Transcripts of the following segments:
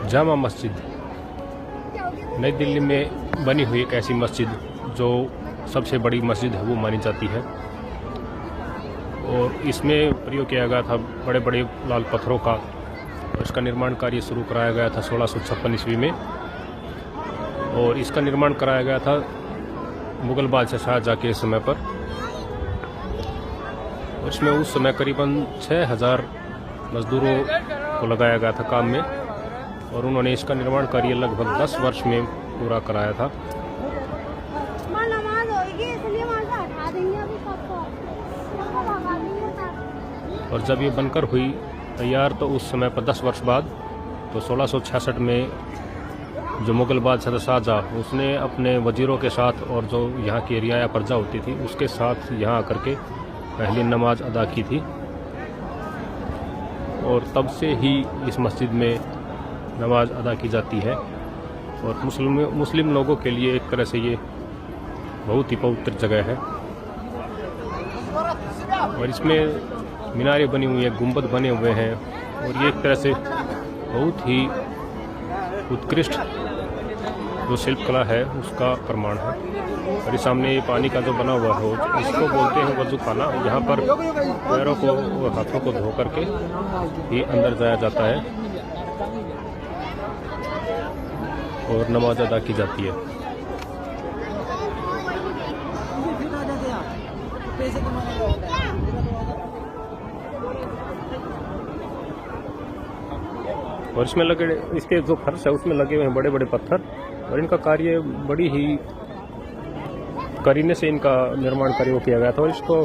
जामा मस्जिद नई दिल्ली में बनी हुई एक ऐसी मस्जिद जो सबसे बड़ी मस्जिद है वो मानी जाती है और इसमें प्रयोग किया गया था बड़े बड़े लाल पत्थरों का और इसका निर्माण कार्य शुरू कराया गया था 1656 ईस्वी में और इसका निर्माण कराया गया था मुगल बादशाह शाहजहाँ के समय पर। इसमें उस समय करीबन 6000 मजदूरों को लगाया गया था काम में और उन्होंने इसका निर्माण कार्य लगभग 10 वर्ष में पूरा कराया था। और जब ये बनकर हुई तैयार तो उस समय पर 10 वर्ष बाद तो 1666 में जो मुगल बादशाह शाहजहाँ उसने अपने वजीरों के साथ और जो यहाँ की रियाया प्रजा होती थी उसके साथ यहाँ आकर के पहली नमाज अदा की थी और तब से ही इस मस्जिद में नमाज अदा की जाती है और मुस्लिम लोगों के लिए एक तरह से ये बहुत ही पवित्र जगह है। और इसमें मीनारें बनी हुई हैं, गुंबद बने हुए हैं और ये एक तरह से बहुत ही उत्कृष्ट जो शिल्पकला है उसका प्रमाण है। और इस सामने ये पानी का जो बना हुआ है इसको बोलते हैं वजू खाना। यहाँ पर पैरों को और हाथों को धो करके ही अंदर जाया जाता है और नमाज अदा की जाती है। और इसमें लगे इसके जो फर्श है उसमें लगे हुए हैं बड़े बड़े पत्थर और इनका कार्य बड़ी ही करीने से इनका निर्माण कार्य किया गया था। और इसको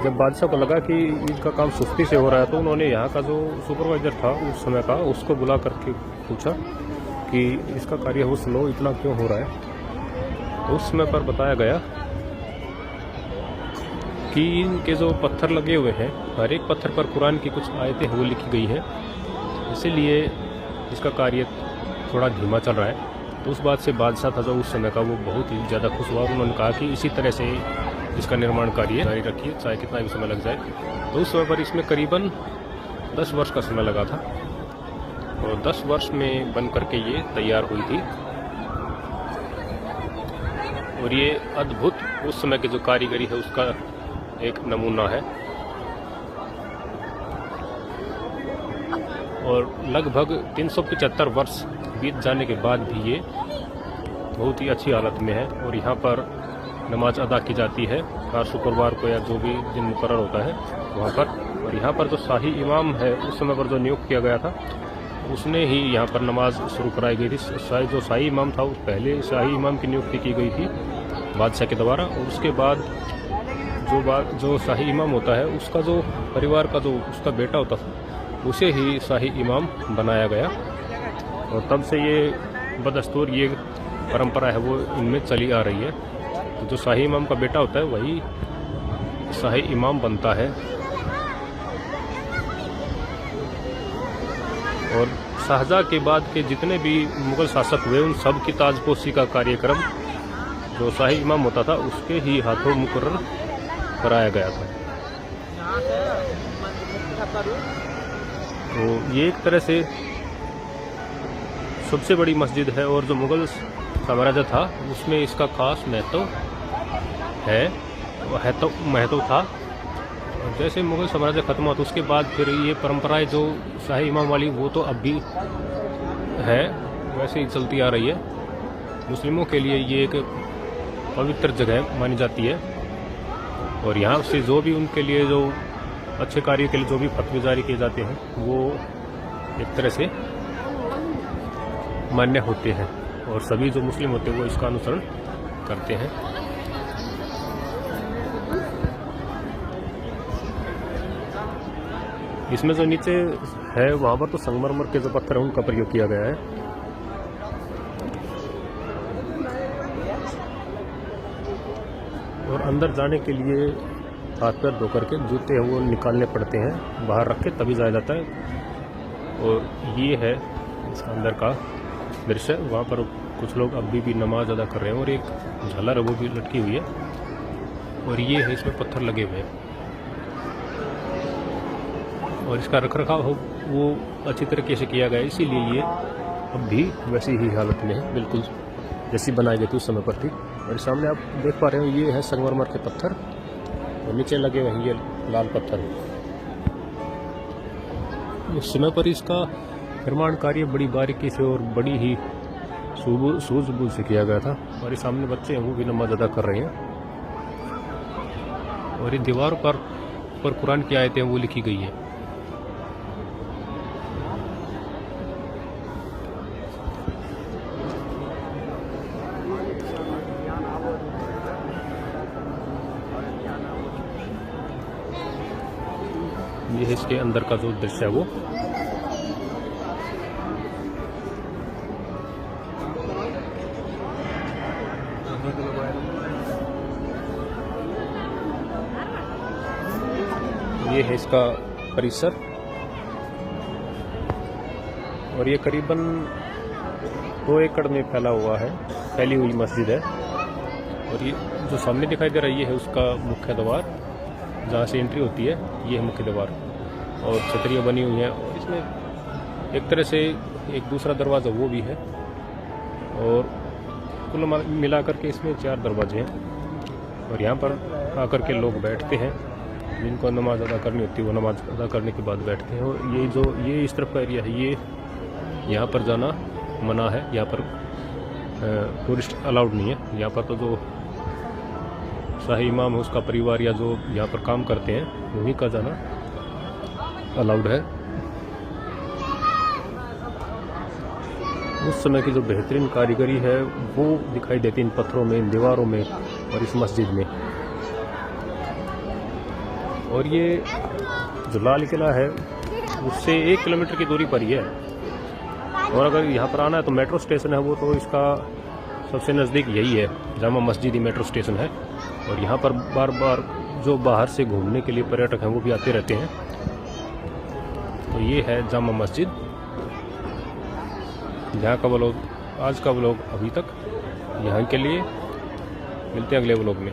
जब बादशाह को लगा कि इनका काम सुस्ती से हो रहा है तो उन्होंने यहाँ का जो सुपरवाइजर था उस समय का उसको बुला करके पूछा कि इसका कार्य वो स्लो इतना क्यों हो रहा है। तो उस समय पर बताया गया कि इनके जो पत्थर लगे हुए हैं हर एक पत्थर पर कुरान की कुछ आयतें वो लिखी गई हैं, इसीलिए इसका कार्य थोड़ा धीमा चल रहा है। तो उस बात से बादशाह था जो उस समय का वो बहुत ही ज़्यादा खुश हुआ। उन्होंने कहा कि इसी तरह से इसका निर्माण कार्य जारी रखिए चाहे कितना भी समय लग जाए। तो उस समय पर इसमें करीबन 10 वर्ष का समय लगा था और 10 वर्ष में बन करके ये तैयार हुई थी। और ये अद्भुत उस समय की जो कारीगरी है उसका एक नमूना है। और लगभग 375 वर्ष बीत जाने के बाद भी ये बहुत ही अच्छी हालत में है और यहाँ पर नमाज अदा की जाती है हर शुक्रवार को या जो भी दिन मुकर्रर होता है वहाँ पर। और यहाँ पर जो शाही इमाम है उस समय पर जो नियुक्त किया गया था उसने ही यहाँ पर नमाज शुरू कराई गई थी। जो शाही इमाम था उस पहले शाही इमाम की नियुक्ति की गई थी बादशाह के द्वारा और उसके बाद जो शाही इमाम होता है उसका जो परिवार का जो उसका बेटा होता था उसे ही शाही इमाम बनाया गया। और तब से ये बदस्तूर ये परंपरा है वो इनमें चली आ रही है। तो जो शाही इमाम का बेटा होता है वही शाही इमाम बनता है। और शाहजहाँ के बाद के जितने भी मुगल शासक हुए उन सब की ताजपोशी का कार्यक्रम जो शाही इमाम होता था उसके ही हाथों मुकर्रर कराया गया था। तो ये एक तरह से सबसे बड़ी मस्जिद है और जो मुगल साम्राज्य था उसमें इसका खास महत्व था। और जैसे मुगल साम्राज्य खत्म हुआ तो उसके बाद फिर ये परंपराएं जो शाही इमाम वाली वो तो अब भी है वैसे ही चलती आ रही है। मुस्लिमों के लिए ये एक पवित्र जगह मानी जाती है और यहाँ से जो भी उनके लिए जो अच्छे कार्य के लिए जो भी फतवे जारी किए जाते हैं वो एक तरह से मान्य होते हैं और सभी जो मुस्लिम होते हैं वो इसका अनुसरण करते हैं। इसमें जो नीचे है वहाँ पर तो संगमरमर के जो पत्थर हैं उनका प्रयोग किया गया है। और अंदर जाने के लिए हाथ पैर धो करके जूते हैं वो निकालने पड़ते हैं, बाहर रख के तभी जाया जाता है। और ये है इसका अंदर का दृश्य। वहाँ पर कुछ लोग अभी भी नमाज अदा कर रहे हैं और एक झालर है वो भी लटकी हुई है और ये है इसमें पत्थर लगे हुए हैं। और इसका रखरखाव वो अच्छी तरीके से किया गया, इसीलिए ये अब भी वैसी ही हालत में है, बिल्कुल जैसी बनाई गई थी उस समय पर थी। और सामने आप देख पा रहे हो ये है संगमरमर के पत्थर और नीचे लगे हुए हैं ये लाल पत्थर। उस समय पर इसका निर्माण कार्य बड़ी बारीकी से और बड़ी ही सूझबूझ से किया गया था। और ये सामने बच्चे हैं वो भी नमाज अदा कर रहे हैं और ये दीवारों पर कुरान की आयतें वो लिखी गई है। ये है इसके अंदर का जो दृश्य है वो। ये है इसका परिसर और ये करीबन 2 एकड़ में फैली हुई मस्जिद है। और ये जो सामने दिखाई दे रहा है ये है उसका मुख्य द्वार, जहाँ से एंट्री होती है। ये है मुख्य द्वार और छतरियाँ बनी हुई हैं और इसमें एक तरह से एक दूसरा दरवाज़ा वो भी है। और कुल मिलाकर के इसमें 4 दरवाजे हैं और यहाँ पर आकर के लोग बैठते हैं, जिनको नमाज अदा करनी होती है वो नमाज अदा करने के बाद बैठते हैं। और ये इस तरफ का एरिया है, ये यहाँ पर जाना मना है, यहाँ पर टूरिस्ट अलाउड नहीं है। यहाँ पर तो जो शाही इमाम है उसका परिवार या जो यहाँ पर काम करते हैं वहीं का जाना अलाउड है। उस समय की जो बेहतरीन कारीगरी है वो दिखाई देती इन पत्थरों में, इन दीवारों में और इस मस्जिद में। और ये जो लाल किला है उससे 1 किलोमीटर की दूरी पर ही है। और अगर यहाँ पर आना है तो मेट्रो स्टेशन है वो, तो इसका सबसे नज़दीक यही है, जामा मस्जिद ही मेट्रो स्टेशन है। और यहाँ पर बार बार जो बाहर से घूमने के लिए पर्यटक हैं वो भी आते रहते हैं। तो ये है जामा मस्जिद, जहाँ का व्लॉग आज का व्लॉग अभी तक यहाँ के लिए। मिलते हैं अगले व्लॉग में।